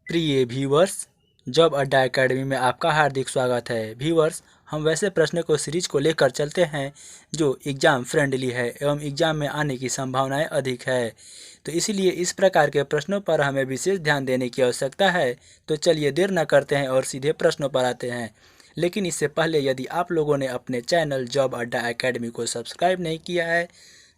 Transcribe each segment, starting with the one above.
प्रिय viewers, job अड्डा academy में आपका हार्दिक स्वागत है। व्यूवर्स, हम वैसे प्रश्नों को सीरीज को लेकर चलते हैं जो एग्ज़ाम फ्रेंडली है एवं एग्ज़ाम में आने की संभावनाएं अधिक है। तो इसीलिए इस प्रकार के प्रश्नों पर हमें विशेष ध्यान देने की आवश्यकता है। तो चलिए देर न करते हैं और सीधे प्रश्नों पर आते हैं। लेकिन इससे पहले यदि आप लोगों ने अपने चैनल जॉब अड्डा एकेडमी को सब्सक्राइब नहीं किया है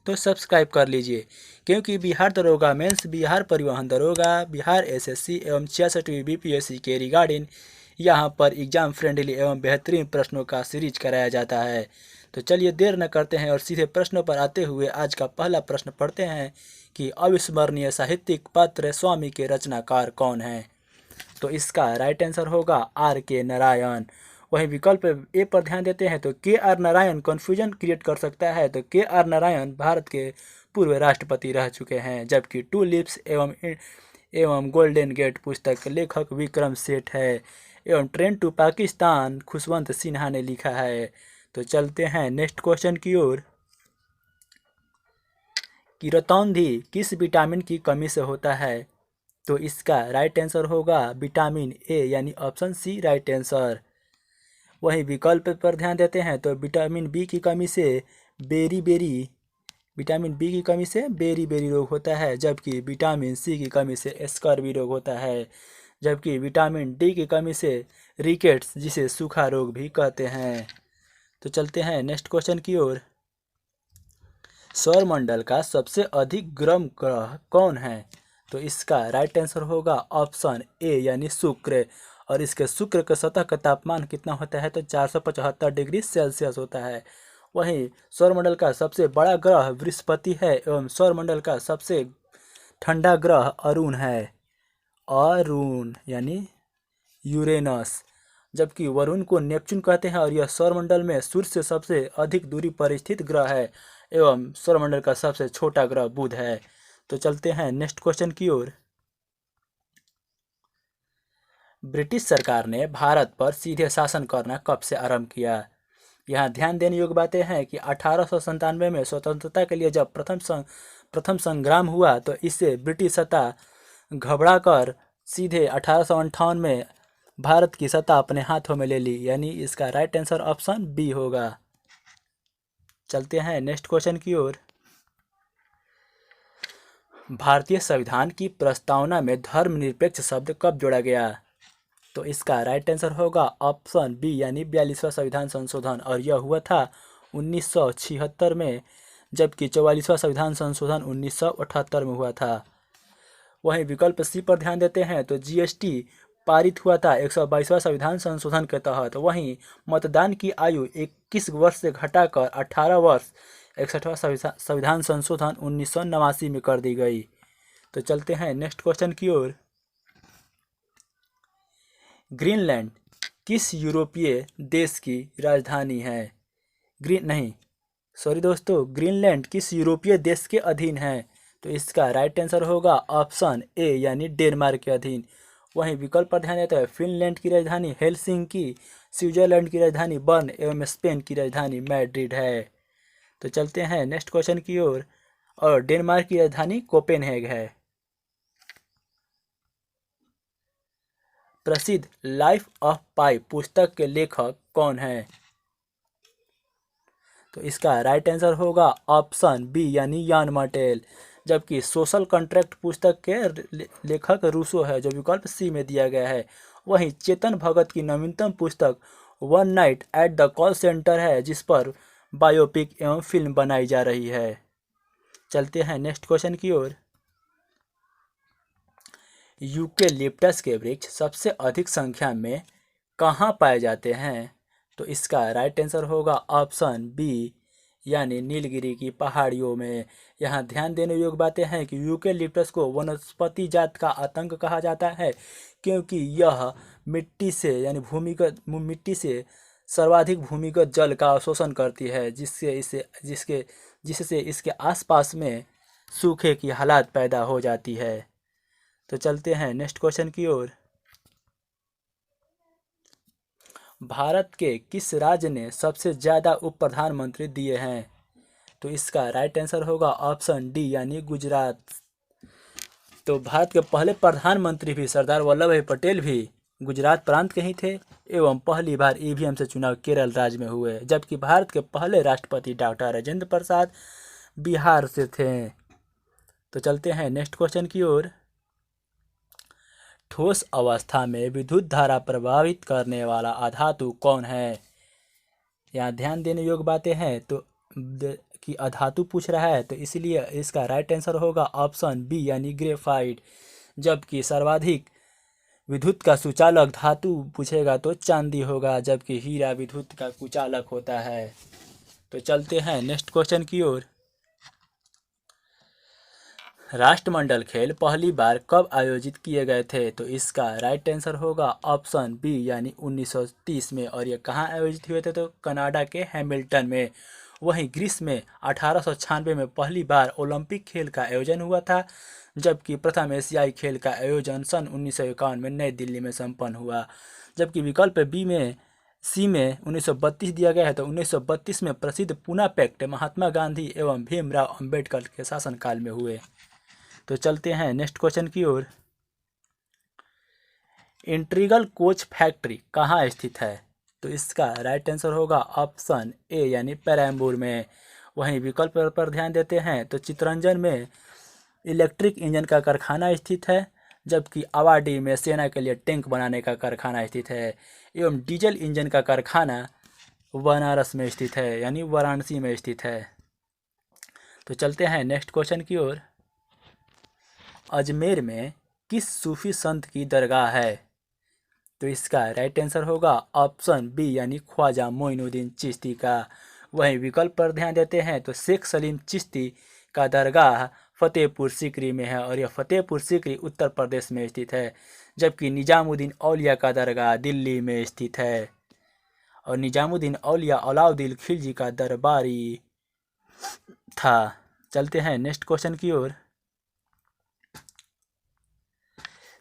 तो सब्सक्राइब कर लीजिए, क्योंकि बिहार दरोगा मेंस, बिहार परिवहन दरोगा, बिहार एसएससी एवं 66वीं बीपीएससी के रिगार्डिंग यहाँ पर एग्ज़ाम फ्रेंडली एवं बेहतरीन प्रश्नों का सीरीज कराया जाता है। तो चलिए देर न करते हैं और सीधे प्रश्नों पर आते हुए आज का पहला प्रश्न पढ़ते हैं कि अविस्मरणीय साहित्यिक पात्र स्वामी के रचनाकार कौन हैं। तो इसका राइट आंसर होगा आर के नारायण। वहीं विकल्प ए पर ध्यान देते हैं तो के आर नारायण कन्फ्यूजन क्रिएट कर सकता है। तो के आर नारायण भारत के पूर्व राष्ट्रपति रह चुके हैं, जबकि टू लिप्स एवं गोल्डन गेट पुस्तक के लेखक विक्रम सेठ है एवं ट्रेन टू पाकिस्तान खुशवंत सिन्हा ने लिखा है। तो चलते हैं नेक्स्ट क्वेश्चन की ओर कि रतौंधी किस विटामिन की कमी से होता है। तो इसका राइट आंसर होगा विटामिन ए यानी ऑप्शन सी राइट आंसर। वहीं विकल्प पर ध्यान देते हैं तो विटामिन बी की कमी से बेरी बेरी रोग होता है, जबकि विटामिन सी की कमी से स्कर्वी रोग होता है, जबकि विटामिन डी की कमी से रिकेट्स जिसे सूखा रोग भी कहते हैं। तो चलते हैं नेक्स्ट क्वेश्चन की ओर। सौरमंडल का सबसे अधिक गर्म ग्रह कौन है। तो इसका राइट आंसर होगा ऑप्शन ए यानी शुक्र। और इसके शुक्र के सतह का तापमान कितना होता है तो 475 डिग्री सेल्सियस होता है। वहीं सौरमंडल का सबसे बड़ा ग्रह बृहस्पति है एवं सौरमंडल का सबसे ठंडा ग्रह अरुण है, अरुण यानी यूरेनस, जबकि वरुण को नेपच्यून कहते हैं और यह सौरमंडल में सूर्य से सबसे अधिक दूरी पर स्थित ग्रह है एवं सौरमंडल का सबसे छोटा ग्रह बुध है। तो चलते हैं नेक्स्ट क्वेश्चन की ओर। ब्रिटिश सरकार ने भारत पर सीधे शासन करना कब से आरंभ किया। यहाँ ध्यान देने योग्य बातें हैं कि 1897 में स्वतंत्रता के लिए जब प्रथम संग्राम हुआ तो इससे ब्रिटिश सत्ता घबरा कर सीधे 1858 में भारत की सत्ता अपने हाथों में ले ली, यानी इसका राइट आंसर ऑप्शन बी होगा। चलते हैं नेक्स्ट क्वेश्चन की ओर। भारतीय संविधान की प्रस्तावना में धर्मनिरपेक्ष शब्द कब जोड़ा गया। तो इसका राइट आंसर होगा ऑप्शन बी यानी 42वां संविधान संशोधन, और यह हुआ था 1976 में, जबकि 44वां संविधान संशोधन 1978 में हुआ था। वहीं विकल्प सी पर ध्यान देते हैं तो जीएसटी पारित हुआ था 122वां संविधान संशोधन के तहत। वहीं मतदान की आयु 21 वर्ष से घटाकर 18 वर्ष 61वां संविधान संशोधन 1989 में कर दी गई। तो चलते हैं नेक्स्ट क्वेश्चन की ओर। ग्रीनलैंड किस यूरोपीय देश की राजधानी है। ग्रीनलैंड किस यूरोपीय देश के अधीन है। तो इसका राइट आंसर होगा ऑप्शन ए यानी डेनमार्क के अधीन। वहीं विकल्प पर ध्यान देता है फिनलैंड की राजधानी हेलसिंकी, स्विट्जरलैंड की राजधानी बर्न एवं स्पेन की राजधानी मैड्रिड है। तो चलते हैं नेक्स्ट क्वेश्चन की ओर। और डेनमार्क की राजधानी कोपेनहेग है। प्रसिद्ध लाइफ ऑफ पाई पुस्तक के लेखक कौन है। तो इसका राइट आंसर होगा ऑप्शन बी यानी यान मार्टेल, जबकि सोशल कॉन्ट्रैक्ट पुस्तक के लेखक रूसो है, जो विकल्प सी में दिया गया है। वहीं चेतन भगत की नवीनतम पुस्तक one night at the call centre है, जिस पर बायोपिक एवं फिल्म बनाई जा रही है। चलते हैं नेक्स्ट क्वेश्चन की ओर। यूकेलिप्टस के वृक्ष सबसे अधिक संख्या में कहाँ पाए जाते हैं। तो इसका राइट आंसर होगा ऑप्शन बी यानी नीलगिरी की पहाड़ियों में। यहाँ ध्यान देने योग्य बातें हैं कि यूकेलिप्टस को वनस्पति जात का आतंक कहा जाता है, क्योंकि यह मिट्टी से सर्वाधिक भूमिगत जल का अवशोषण करती है, जिससे इसके आसपास में सूखे की हालात पैदा हो जाती है। तो चलते हैं नेक्स्ट क्वेश्चन की ओर। भारत के किस राज्य ने सबसे ज़्यादा उप प्रधानमंत्री दिए हैं। तो इसका राइट आंसर होगा ऑप्शन डी यानी गुजरात। तो भारत के पहले प्रधानमंत्री भी सरदार वल्लभ भाई पटेल भी गुजरात प्रांत के ही थे एवं पहली बार ईवीएम से चुनाव केरल राज्य में हुए, जबकि भारत के पहले राष्ट्रपति डॉक्टर राजेंद्र प्रसाद बिहार से थे। तो चलते हैं नेक्स्ट क्वेश्चन की ओर। ठोस अवस्था में विद्युत धारा प्रभावित करने वाला अधातु कौन है? यहाँ ध्यान देने योग्य बातें हैं तो कि अधातु पूछ रहा है, तो इसलिए इसका राइट आंसर होगा ऑप्शन बी यानी ग्रेफाइट। जबकि सर्वाधिक विद्युत का सुचालक धातु पूछेगा तो चांदी होगा, जबकि हीरा विद्युत का कुचालक होता है। तो चलते हैं नेक्स्ट क्वेश्चन की ओर। राष्ट्रमंडल खेल पहली बार कब आयोजित किए गए थे? तो इसका राइट आंसर होगा ऑप्शन बी यानी 1930 में। और ये कहाँ आयोजित हुए थे? तो कनाडा के हैमिल्टन में। वहीं ग्रीस में 1896 में पहली बार ओलंपिक खेल का आयोजन हुआ था, जबकि प्रथम एशियाई खेल का आयोजन सन 1951 में नई दिल्ली में संपन्न हुआ। जबकि विकल्प बी में सी में 1932 दिया गया है, तो 1932 में प्रसिद्ध पूना पैक्ट महात्मा गांधी एवं भीमराव अंबेडकर के शासनकाल में हुए। तो चलते हैं नेक्स्ट क्वेश्चन की ओर। इंटीग्रल कोच फैक्ट्री कहाँ स्थित है? तो इसका राइट आंसर होगा ऑप्शन ए यानी पेरम्बूर में। वहीं विकल्प पर ध्यान देते हैं तो चितरंजन में इलेक्ट्रिक इंजन का कारखाना स्थित है, जबकि अवाडी में सेना के लिए टैंक बनाने का कारखाना स्थित है, एवं डीजल इंजन का कारखाना बनारस में स्थित है यानी वाराणसी में स्थित है। तो चलते हैं नेक्स्ट क्वेश्चन की ओर। अजमेर में किस सूफी संत की दरगाह है? तो इसका राइट आंसर होगा ऑप्शन बी यानी ख्वाजा मोइनुद्दीन चिश्ती का। वहीं विकल्प पर ध्यान देते हैं तो शेख सलीम चिश्ती का दरगाह फतेहपुर सीकरी में है, और यह फतेहपुर सीकरी उत्तर प्रदेश में स्थित है, जबकि निजामुद्दीन औलिया का दरगाह दिल्ली में स्थित है। और निजामुद्दीन औलिया अलाउद्दीन खिलजी का दरबारी था। चलते हैं नेक्स्ट क्वेश्चन की ओर।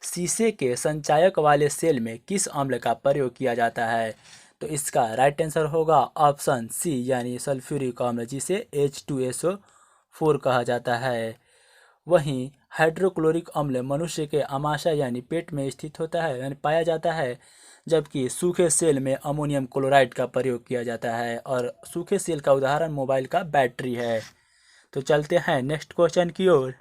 शीशे के संचायक वाले सेल में किस अम्ल का प्रयोग किया जाता है? तो इसका राइट आंसर होगा ऑप्शन सी यानी सल्फ्यूरिक अम्ल, जिसे H2SO4 कहा जाता है। वहीं हाइड्रोक्लोरिक अम्ल मनुष्य के आमाशय यानी पेट में स्थित होता है यानी पाया जाता है, जबकि सूखे सेल में अमोनियम क्लोराइड का प्रयोग किया जाता है, और सूखे सेल का उदाहरण मोबाइल का बैटरी है। तो चलते हैं नेक्स्ट क्वेश्चन की ओर।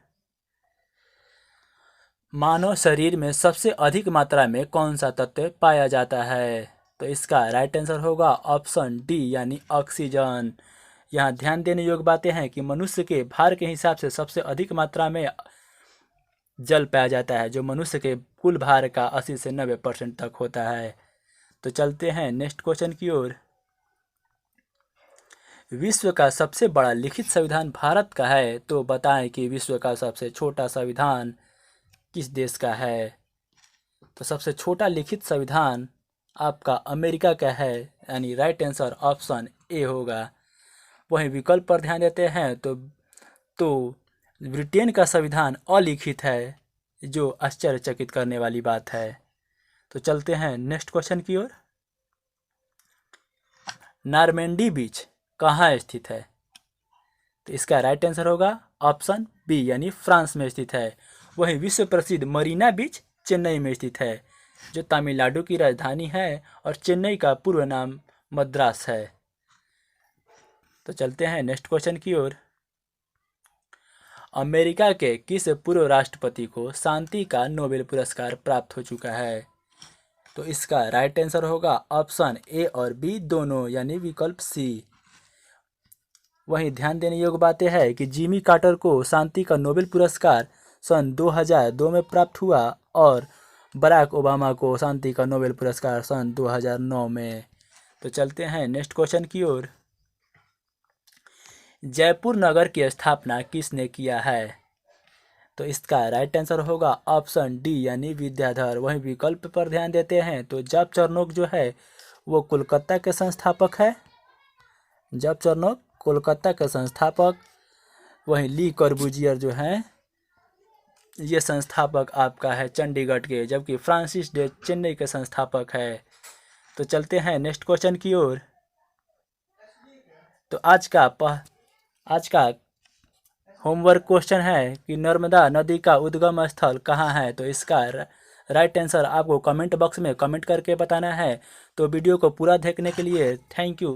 मानव शरीर में सबसे अधिक मात्रा में कौन सा तत्व पाया जाता है? तो इसका राइट आंसर होगा ऑप्शन डी यानी ऑक्सीजन। यहाँ ध्यान देने योग्य बातें हैं कि मनुष्य के भार के हिसाब से सबसे अधिक मात्रा में जल पाया जाता है, जो मनुष्य के कुल भार का 80 से 90% तक होता है। तो चलते हैं नेक्स्ट क्वेश्चन की ओर। विश्व का सबसे बड़ा लिखित संविधान भारत का है, तो बताएं कि विश्व का सबसे छोटा संविधान किस देश का है? तो सबसे छोटा लिखित संविधान आपका अमेरिका का है, यानी राइट आंसर ऑप्शन ए होगा। वहीं विकल्प पर ध्यान देते हैं तो ब्रिटेन का संविधान अलिखित है, जो आश्चर्यचकित करने वाली बात है। तो चलते हैं नेक्स्ट क्वेश्चन की ओर। नॉर्मैंडी बीच कहाँ स्थित है? तो इसका राइट आंसर होगा ऑप्शन बी यानी फ्रांस में स्थित है। वहीं विश्व प्रसिद्ध मरीना बीच चेन्नई में स्थित है, जो तमिलनाडु की राजधानी है, और चेन्नई का पूर्व नाम मद्रास है। तो चलते हैं नेक्स्ट क्वेश्चन की ओर। अमेरिका के किस पूर्व राष्ट्रपति को शांति का नोबेल पुरस्कार प्राप्त हो चुका है? तो इसका राइट आंसर होगा ऑप्शन ए और बी दोनों यानी विकल्प सी। वहीं ध्यान देने योग्य बातें हैं कि जिमी कार्टर को शांति का नोबेल पुरस्कार सन 2002 में प्राप्त हुआ, और बराक ओबामा को शांति का नोबेल पुरस्कार सन 2009 में। तो चलते हैं नेक्स्ट क्वेश्चन की ओर। जयपुर नगर की स्थापना किसने किया है? तो इसका राइट आंसर होगा ऑप्शन डी यानी विद्याधर। वहीं विकल्प पर ध्यान देते हैं तो जब चरनोक जो है वो कोलकाता के संस्थापक है, जब चरनोक कोलकाता के संस्थापक। वहीं ली कॉर्बूजियर जो हैं ये संस्थापक आपका है चंडीगढ़ के, जबकि फ्रांसिस डे चेन्नई के संस्थापक है। तो चलते हैं नेक्स्ट क्वेश्चन की ओर। तो आज का होमवर्क क्वेश्चन है कि नर्मदा नदी का उद्गम स्थल कहाँ है। तो इसका राइट आंसर आपको कमेंट बॉक्स में कमेंट करके बताना है। तो वीडियो को पूरा देखने के लिए थैंक यू।